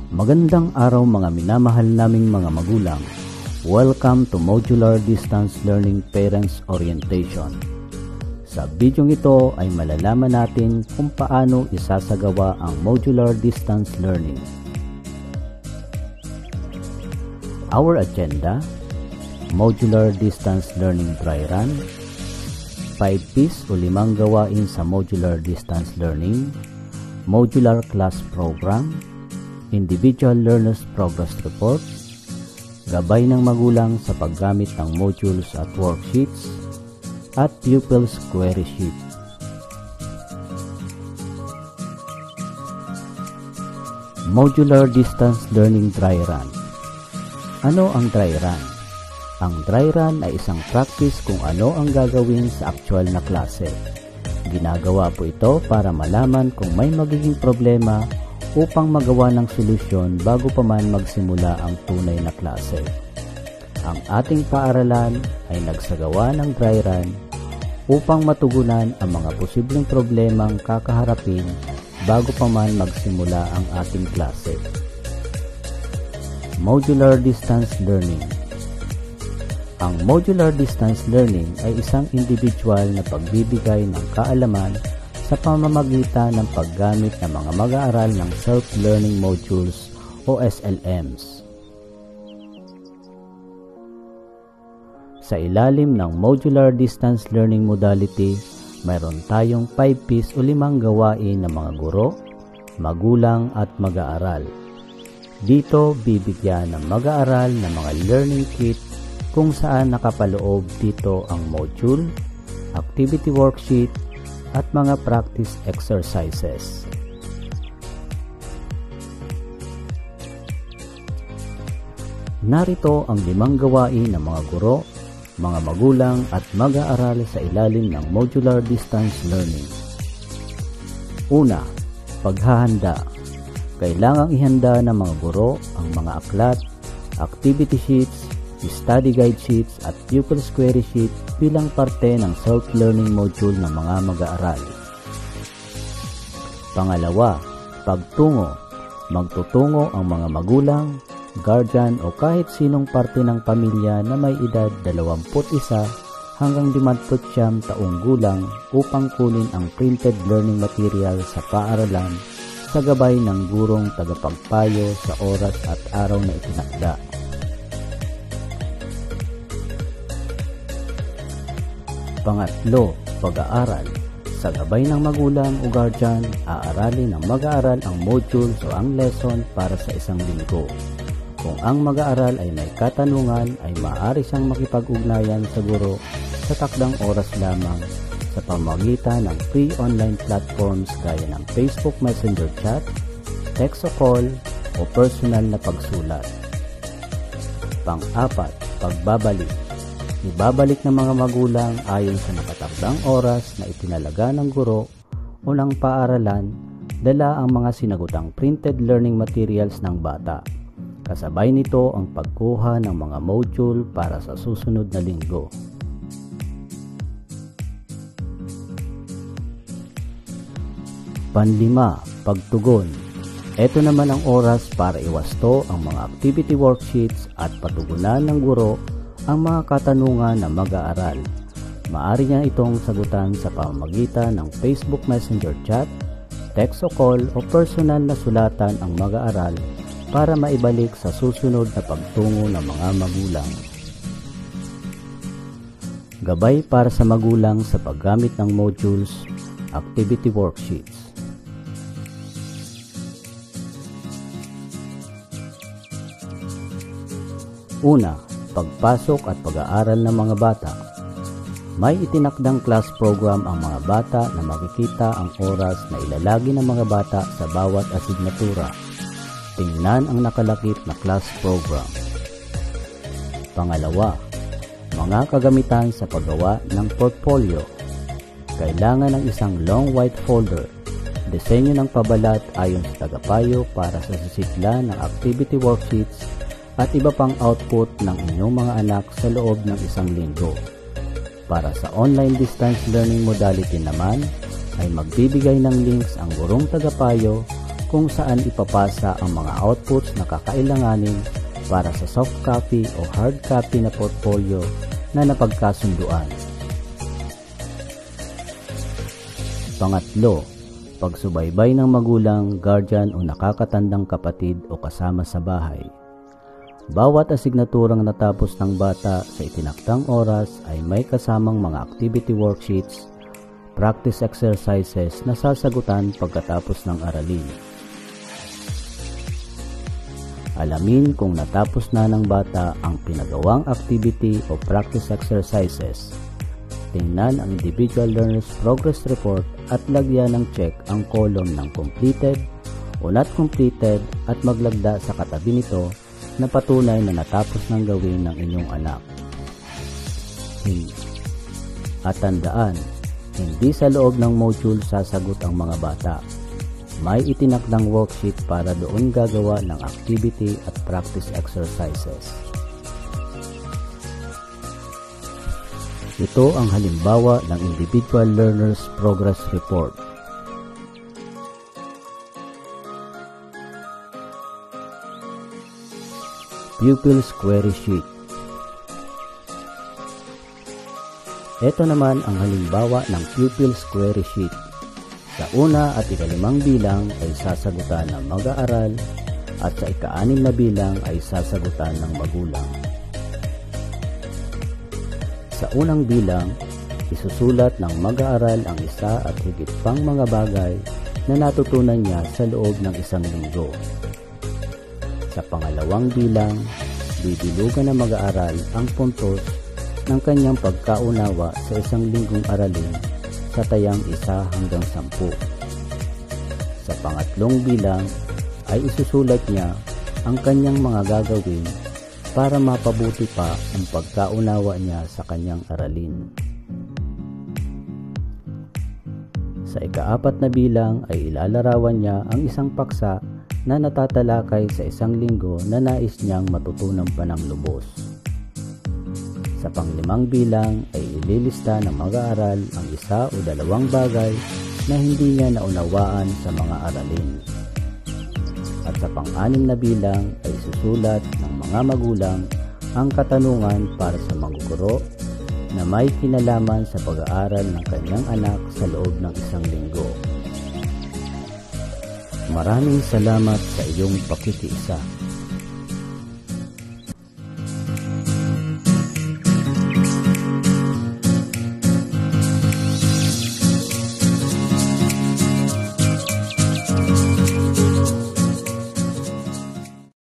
Magandang araw mga minamahal naming mga magulang. Welcome to Modular Distance Learning Parents Orientation. Sa bidyong ito ay malalaman natin kung paano isasagawa ang Modular Distance Learning. Our agenda: Modular Distance Learning Dry Run, 5Ps o 5 gawain sa Modular Distance Learning, Modular Class Program, Individual Learners Progress Report, gabay ng magulang sa paggamit ng modules at worksheets, at Pupils Query Sheet. Modular Distance Learning Dry Run. Ano ang dry run? Ang dry run ay isang practice kung ano ang gagawin sa actual na klase. Ginagawa po ito para malaman kung may magiging problema upang magawa ng solusyon bago pa man magsimula ang tunay na klase. Ang ating paaralan ay nagsagawa ng dry run upang matugunan ang mga posibleng problemang kakaharapin bago pa man magsimula ang ating klase. Modular Distance Learning. Ang Modular Distance Learning ay isang individual na pagbibigay ng kaalaman sa pamamagitan ng paggamit ng mga mag-aaral ng Self-Learning Modules o SLMs. Sa ilalim ng Modular Distance Learning Modality, mayroon tayong 5Ps o 5 gawain ng mga guro, magulang at mag-aaral. Dito, bibigyan ng mag-aaral ng mga learning kit kung saan nakapaloob dito ang module, activity worksheet, at mga practice exercises. Narito ang 5 gawain ng mga guro, mga magulang at mag-aaral sa ilalim ng Modular Distance Learning. Una, paghahanda. Kailangang ihanda ng mga guro ang mga aklat, activity sheets, study guide sheets at Pupils Query Sheet bilang parte ng self-learning module ng mga mag-aaral. Pangalawa, pagtungo. Magtutungo ang mga magulang, guardian o kahit sinong parte ng pamilya na may edad 21 hanggang 59 taong gulang upang kunin ang printed learning material sa paaralan sa gabay ng gurong tagapagpayo sa oras at araw na itinakda. Pangatlo, pag-aaral. Sa gabay ng magulang o guardian, aaralin ng mag-aaral ang modules o ang lesson para sa isang linggo. Kung ang mag-aaral ay may katanungan, ay maaari siyang makipag-ugnayan sa guro sa takdang oras lamang sa pamamagitan ng free online platforms gaya ng Facebook Messenger Chat, text o call, o personal na pagsulat. Pang-apat, pagbabalik. Ibabalik ng mga magulang ayon sa nakatakdang oras na itinalaga ng guro o ng paaralan dala ang mga sinagutang printed learning materials ng bata. Kasabay nito ang pagkuha ng mga module para sa susunod na linggo. Panlima, pagtugon. Ito naman ang oras para iwasto ang mga activity worksheets at patugunan ng guro ang mga katanungan ng mag-aaral. Maaari niya itong sagutan sa pamamagitan ng Facebook Messenger Chat, text o call o personal na sulatan ang mag-aaral para maibalik sa susunod na pagtungo ng mga magulang. Gabay para sa magulang sa paggamit ng modules, activity worksheets. Una, pagpasok at pag-aaral ng mga bata. May itinakdang class program ang mga bata na makikita ang oras na ilalagi ng mga bata sa bawat asignatura. Tingnan ang nakalakip na class program. Pangalawa, mga kagamitan sa paggawa ng portfolio. Kailangan ng isang long white folder. Disenyo ng pabalat ayon sa tagapayo para sa sisigla ng activity worksheets at iba pang output ng inyong mga anak sa loob ng isang linggo. Para sa online distance learning modality naman, ay magbibigay ng links ang gurong tagapayo kung saan ipapasa ang mga outputs na kakailanganin para sa soft copy o hard copy na portfolio na napagkasunduan. Pangatlo, pagsubaybay ng magulang, guardian o nakakatandang kapatid o kasama sa bahay. Bawat asignaturang natapos ng bata sa itinaktang oras ay may kasamang mga activity worksheets, practice exercises na sasagutan pagkatapos ng aralin. Alamin kung natapos na ng bata ang pinagawang activity o practice exercises. Tingnan ang individual learner's progress report at lagyan ng check ang column ng completed o not completed at maglagda sa katabi nito na patunay na natapos ng gawin ng inyong anak. At tandaan, hindi sa loob ng module sasagot ang mga bata. May itinakdang worksheet para doon gagawa ng activity at practice exercises. Ito ang halimbawa ng individual learner's progress report. Pupil's query sheet. Ito naman ang halimbawa ng pupil's query sheet. Sa una at ika-5 bilang ay sasagutan ng mag-aaral at sa ika-6 na bilang ay sasagutan ng magulang. Sa unang bilang, isusulat ng mag-aaral ang isa at higit pang mga bagay na natutunan niya sa loob ng isang linggo. Sa pangalawang bilang, bibilugan ng mag-aaral ang puntos ng kanyang pagkaunawa sa isang linggong aralin sa tayang 1 hanggang 10. Sa pangatlong bilang ay isusulat niya ang kanyang mga gagawin para mapabuti pa ang pagkaunawa niya sa kanyang aralin. Sa ika-4 na bilang ay ilalarawan niya ang isang paksa na natatalakay sa isang linggo na nais niyang matutunan pa ng lubos. Sa pang-5 bilang ay ililista ng mag-aaral ang 1 o 2 bagay na hindi niya naunawaan sa mga aralin. At sa pang-6 na bilang ay susulat ng mga magulang ang katanungan para sa mga guro na may kinalaman sa pag-aaral ng kanyang anak sa loob ng 1 linggo. Maraming salamat sa iyong pakikiisa.